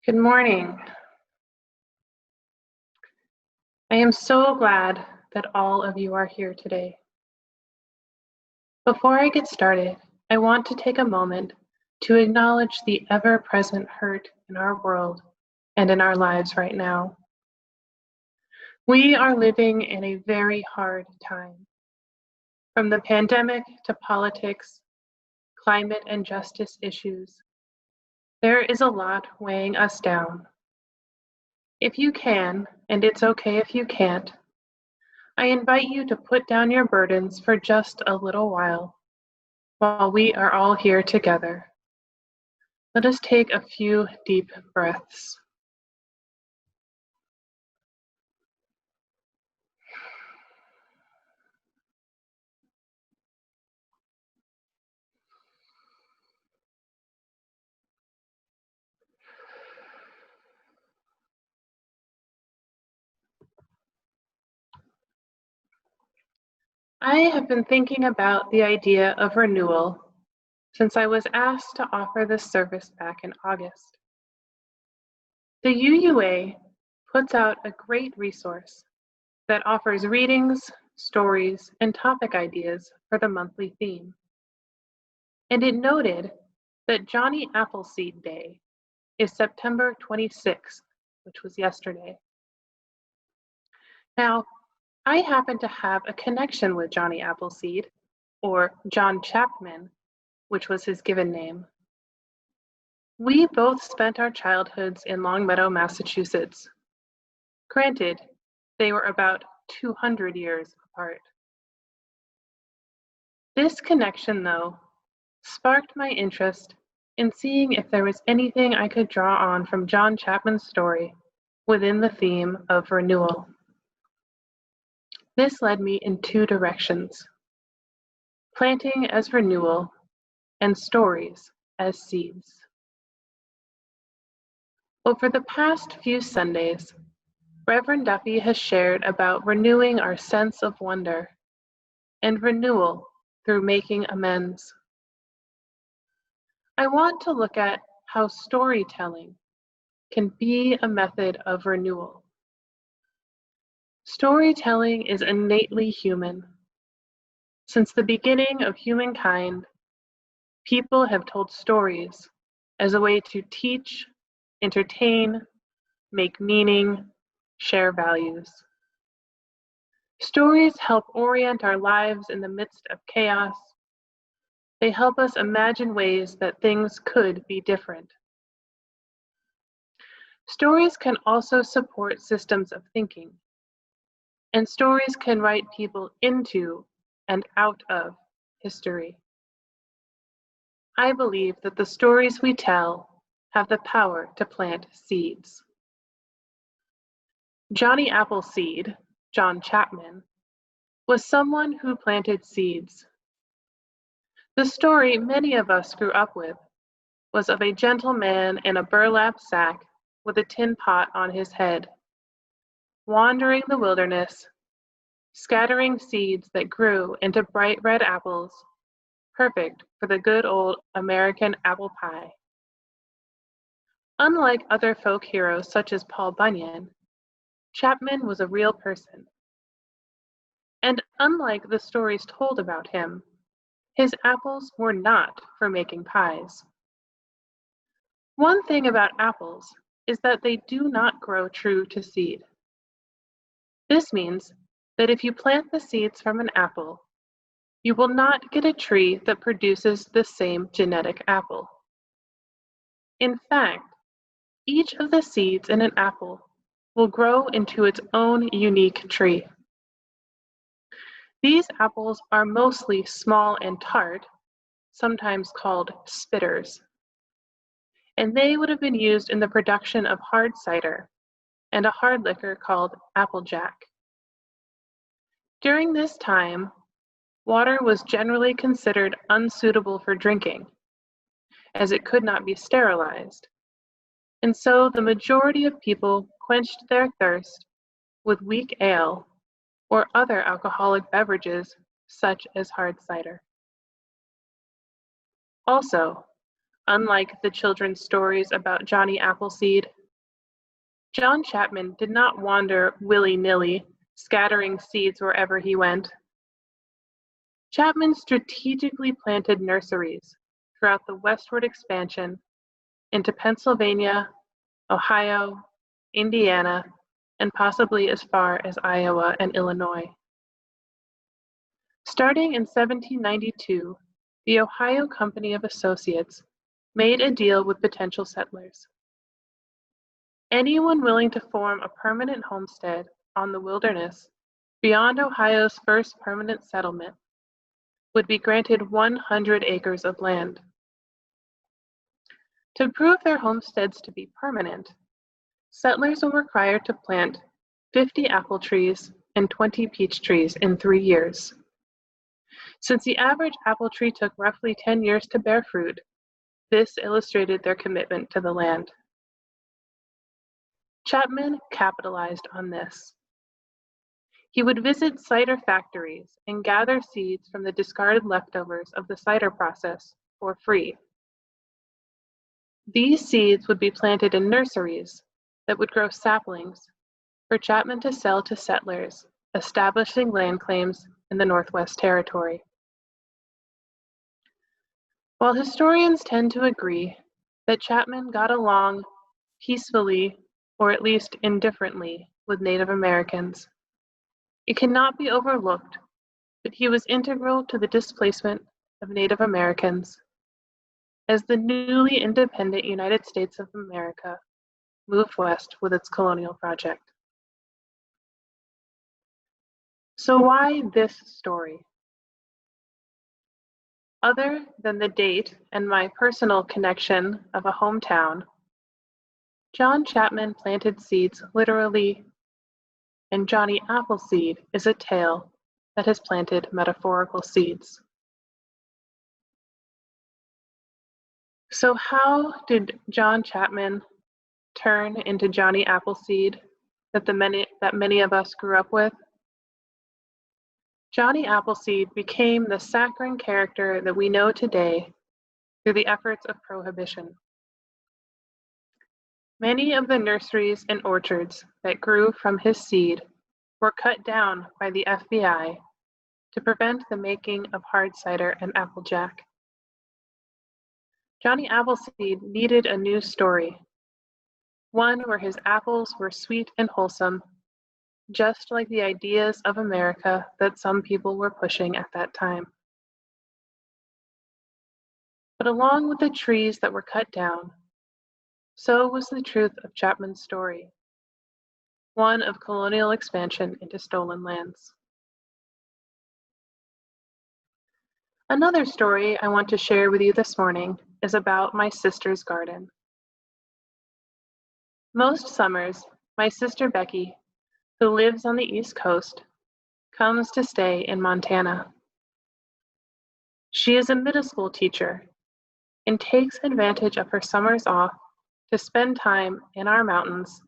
Good morning. I am so glad that all of you are here today. Before I get started, I want to take a moment to acknowledge the ever-present hurt in our world and in our lives right now. We are living in a very hard time. From the pandemic to politics, climate and justice issues, there is a lot weighing us down. If you can, and it's okay if you can't, I invite you to put down your burdens for just a little while we are all here together. Let us take a few deep breaths. I have been thinking about the idea of renewal since I was asked to offer this service back in August. The UUA puts out a great resource that offers readings, stories, and topic ideas for the monthly theme. And it noted that Johnny Appleseed Day is September 26th, which was yesterday. Now, I happen to have a connection with Johnny Appleseed, or John Chapman, which was his given name. We both spent our childhoods in Longmeadow, Massachusetts. Granted, they were about 200 years apart. This connection, though, sparked my interest in seeing if there was anything I could draw on from John Chapman's story within the theme of renewal. This led me in two directions: planting as renewal and stories as seeds. Over the past few Sundays, Reverend Duffy has shared about renewing our sense of wonder and renewal through making amends. I want to look at how storytelling can be a method of renewal. Storytelling is innately human. Since the beginning of humankind, people have told stories as a way to teach, entertain, make meaning, share values. Stories help orient our lives in the midst of chaos. They help us imagine ways that things could be different. Stories can also support systems of thinking, and stories can write people into and out of history. I believe that the stories we tell have the power to plant seeds. Johnny Appleseed, John Chapman, was someone who planted seeds. The story many of us grew up with was of a gentleman in a burlap sack with a tin pot on his head, wandering the wilderness, scattering seeds that grew into bright red apples, perfect for the good old American apple pie. Unlike other folk heroes such as Paul Bunyan, Chapman was a real person. And unlike the stories told about him, his apples were not for making pies. One thing about apples is that they do not grow true to seed. This means that if you plant the seeds from an apple, you will not get a tree that produces the same genetic apple. In fact, each of the seeds in an apple will grow into its own unique tree. These apples are mostly small and tart, sometimes called spitters, and they would have been used in the production of hard cider and a hard liquor called applejack. During this time, water was generally considered unsuitable for drinking, as it could not be sterilized, and so the majority of people quenched their thirst with weak ale or other alcoholic beverages such as hard cider. Also, unlike the children's stories about Johnny Appleseed, John Chapman did not wander willy-nilly, scattering seeds wherever he went. Chapman strategically planted nurseries throughout the westward expansion into Pennsylvania, Ohio, Indiana, and possibly as far as Iowa and Illinois. Starting in 1792, the Ohio Company of Associates made a deal with potential settlers. Anyone willing to form a permanent homestead on the wilderness beyond Ohio's first permanent settlement would be granted 100 acres of land. To prove their homesteads to be permanent, settlers were required to plant 50 apple trees and 20 peach trees in 3 years. Since the average apple tree took roughly 10 years to bear fruit, this illustrated their commitment to the land. Chapman capitalized on this. He would visit cider factories and gather seeds from the discarded leftovers of the cider process for free. These seeds would be planted in nurseries that would grow saplings for Chapman to sell to settlers establishing land claims in the Northwest Territory. While historians tend to agree that Chapman got along peacefully, or at least indifferently, with Native Americans, it cannot be overlooked that he was integral to the displacement of Native Americans as the newly independent United States of America moved west with its colonial project. So why this story? Other than the date and my personal connection of a hometown, John Chapman planted seeds literally, and Johnny Appleseed is a tale that has planted metaphorical seeds. So how did John Chapman turn into Johnny Appleseed that many of us grew up with? Johnny Appleseed became the saccharine character that we know today through the efforts of Prohibition. Many of the nurseries and orchards that grew from his seed were cut down by the FBI to prevent the making of hard cider and applejack. Johnny Appleseed needed a new story, one where his apples were sweet and wholesome, just like the ideas of America that some people were pushing at that time. But along with the trees that were cut down, so was the truth of Chapman's story, one of colonial expansion into stolen lands. Another story I want to share with you this morning is about my sister's garden. Most summers, my sister Becky, who lives on the East Coast, comes to stay in Montana. She is a middle school teacher and takes advantage of her summers off to spend time in our mountains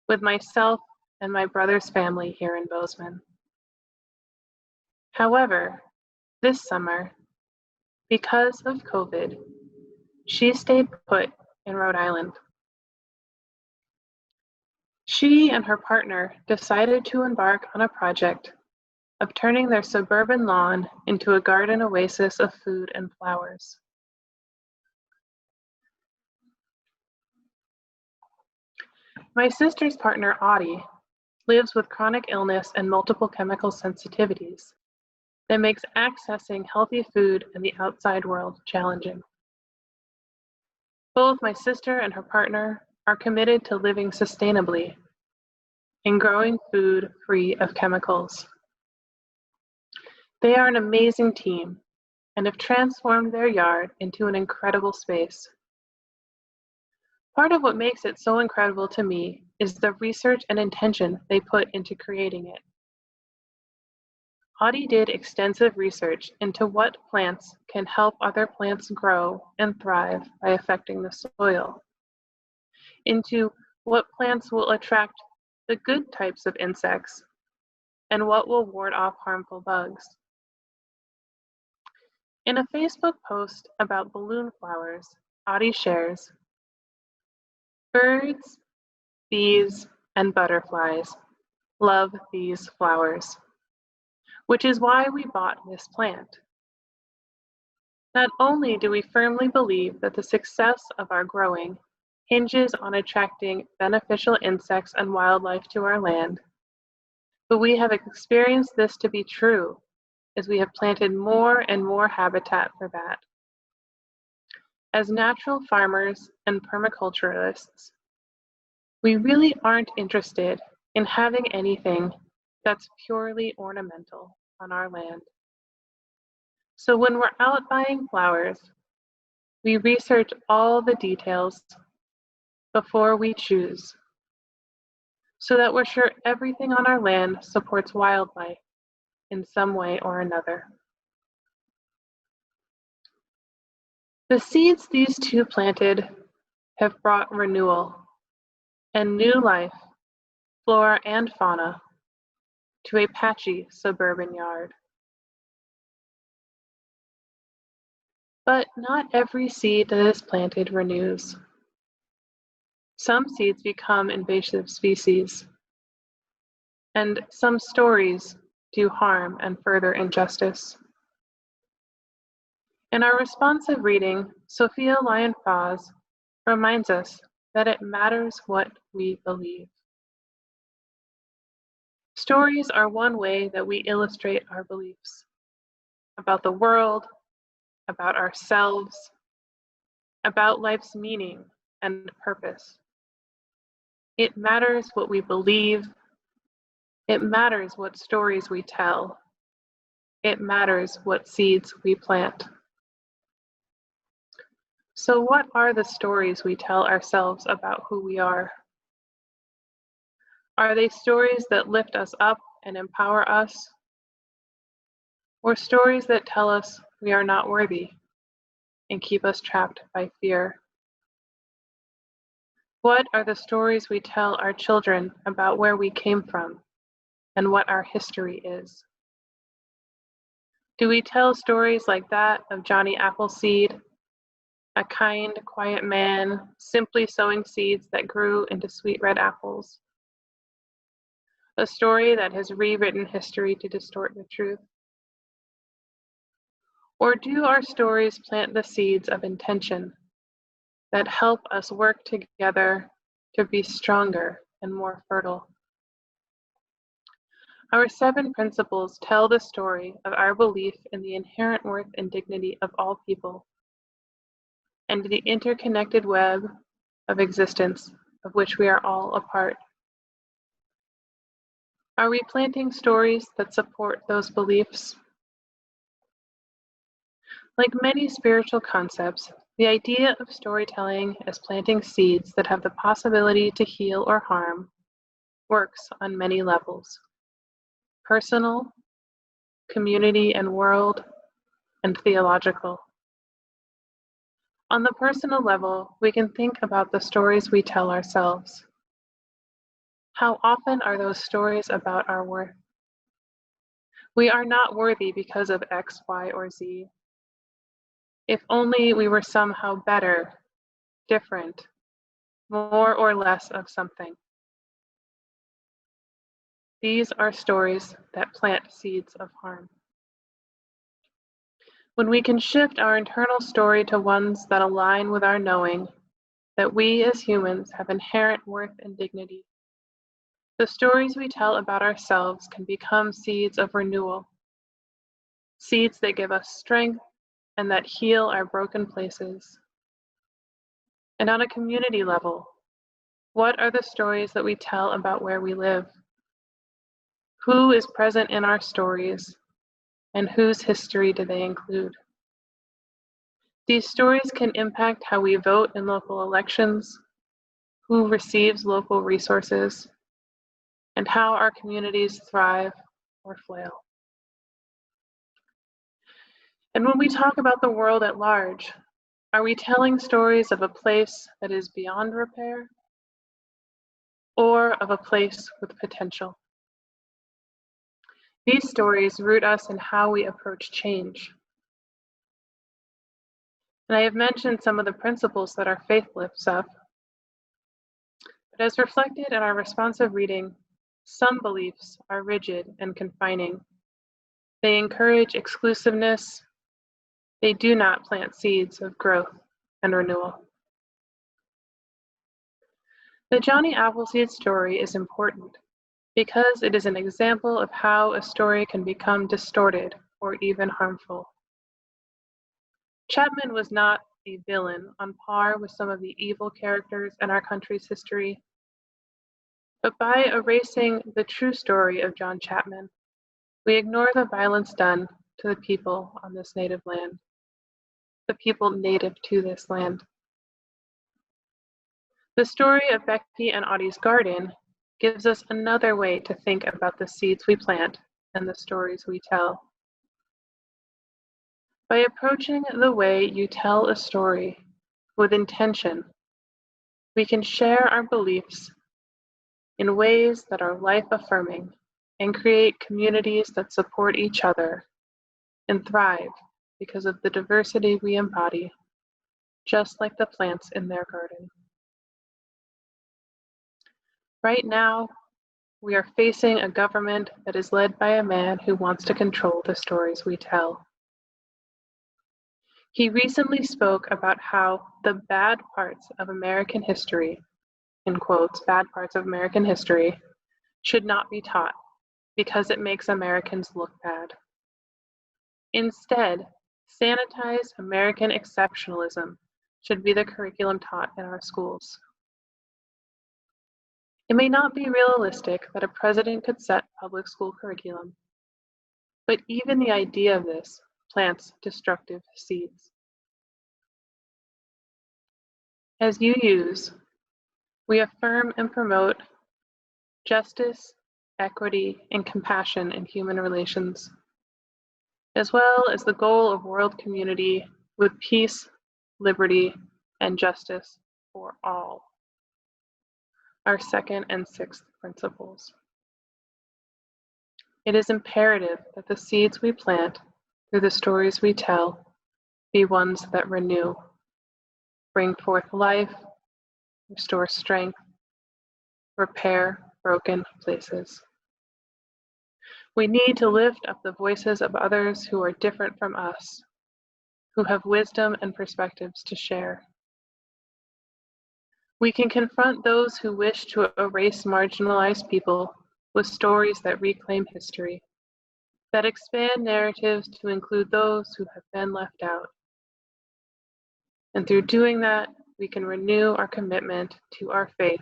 with myself and my brother's family here in Bozeman. However, this summer, because of COVID, she stayed put in Rhode Island. She and her partner decided to embark on a project of turning their suburban lawn into a garden oasis of food and flowers. My sister's partner, Audie, lives with chronic illness and multiple chemical sensitivities that makes accessing healthy food in the outside world challenging. Both my sister and her partner are committed to living sustainably and growing food free of chemicals. They are an amazing team and have transformed their yard into an incredible space. Part of what makes it so incredible to me is the research and intention they put into creating it. Audie did extensive research into what plants can help other plants grow and thrive by affecting the soil, into what plants will attract the good types of insects, and what will ward off harmful bugs. In a Facebook post about balloon flowers, Audie shares, birds, bees, and butterflies love these flowers, which is why we bought this plant. Not only do we firmly believe that the success of our growing hinges on attracting beneficial insects and wildlife to our land, but we have experienced this to be true as we have planted more and more habitat for that. As natural farmers and permaculturalists, we really aren't interested in having anything that's purely ornamental on our land. So when we're out buying flowers, we research all the details before we choose, so that we're sure everything on our land supports wildlife in some way or another. The seeds these two planted have brought renewal and new life, flora and fauna, to a patchy suburban yard. But not every seed that is planted renews. Some seeds become invasive species, and some stories do harm and further injustice. In our responsive reading, Sophia Lyon-Fawes reminds us that it matters what we believe. Stories are one way that we illustrate our beliefs about the world, about ourselves, about life's meaning and purpose. It matters what we believe. It matters what stories we tell. It matters what seeds we plant. So what are the stories we tell ourselves about who we are? Are they stories that lift us up and empower us? Or stories that tell us we are not worthy and keep us trapped by fear? What are the stories we tell our children about where we came from and what our history is? Do we tell stories like that of Johnny Appleseed, a kind, quiet man simply sowing seeds that grew into sweet red apples? A story that has rewritten history to distort the truth? Or do our stories plant the seeds of intention that help us work together to be stronger and more fertile? Our 7 principles tell the story of our belief in the inherent worth and dignity of all people and the interconnected web of existence of which we are all a part. Are we planting stories that support those beliefs? Like many spiritual concepts, the idea of storytelling as planting seeds that have the possibility to heal or harm works on many levels: personal, community and world, and theological. On the personal level, we can think about the stories we tell ourselves. How often are those stories about our worth? We are not worthy because of X, Y, or Z. If only we were somehow better, different, more or less of something. These are stories that plant seeds of harm. When we can shift our internal story to ones that align with our knowing that we as humans have inherent worth and dignity, the stories we tell about ourselves can become seeds of renewal, seeds that give us strength and that heal our broken places. And on a community level, what are the stories that we tell about where we live? Who is present in our stories, and whose history do they include? These stories can impact how we vote in local elections, who receives local resources, and how our communities thrive or flail. And when we talk about the world at large, are we telling stories of a place that is beyond repair, or of a place with potential? These stories root us in how we approach change. And I have mentioned some of the principles that our faith lifts up. But as reflected in our responsive reading, some beliefs are rigid and confining. They encourage exclusiveness. They do not plant seeds of growth and renewal. The Johnny Appleseed story is important because it is an example of how a story can become distorted or even harmful. Chapman was not a villain on par with some of the evil characters in our country's history, but by erasing the true story of John Chapman, we ignore the violence done to the people on this native land, the people native to this land. The story of Becky and Audie's garden gives us another way to think about the seeds we plant and the stories we tell. By approaching the way you tell a story with intention, we can share our beliefs in ways that are life-affirming and create communities that support each other and thrive because of the diversity we embody, just like the plants in their garden. Right now, we are facing a government that is led by a man who wants to control the stories we tell. He recently spoke about how the bad parts of American history, in quotes, bad parts of American history, should not be taught because it makes Americans look bad. Instead, sanitized American exceptionalism should be the curriculum taught in our schools. It may not be realistic that a president could set public school curriculum, but even the idea of this plants destructive seeds. As you use, we affirm and promote justice, equity, and compassion in human relations, as well as the goal of world community with peace, liberty, and justice for all. Our second and sixth principles. It is imperative that the seeds we plant through the stories we tell be ones that renew, bring forth life, restore strength, repair broken places. We need to lift up the voices of others who are different from us, who have wisdom and perspectives to share. We can confront those who wish to erase marginalized people with stories that reclaim history, that expand narratives to include those who have been left out. And through doing that, we can renew our commitment to our faith,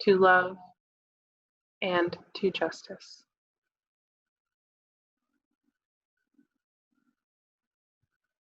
to love, and to justice.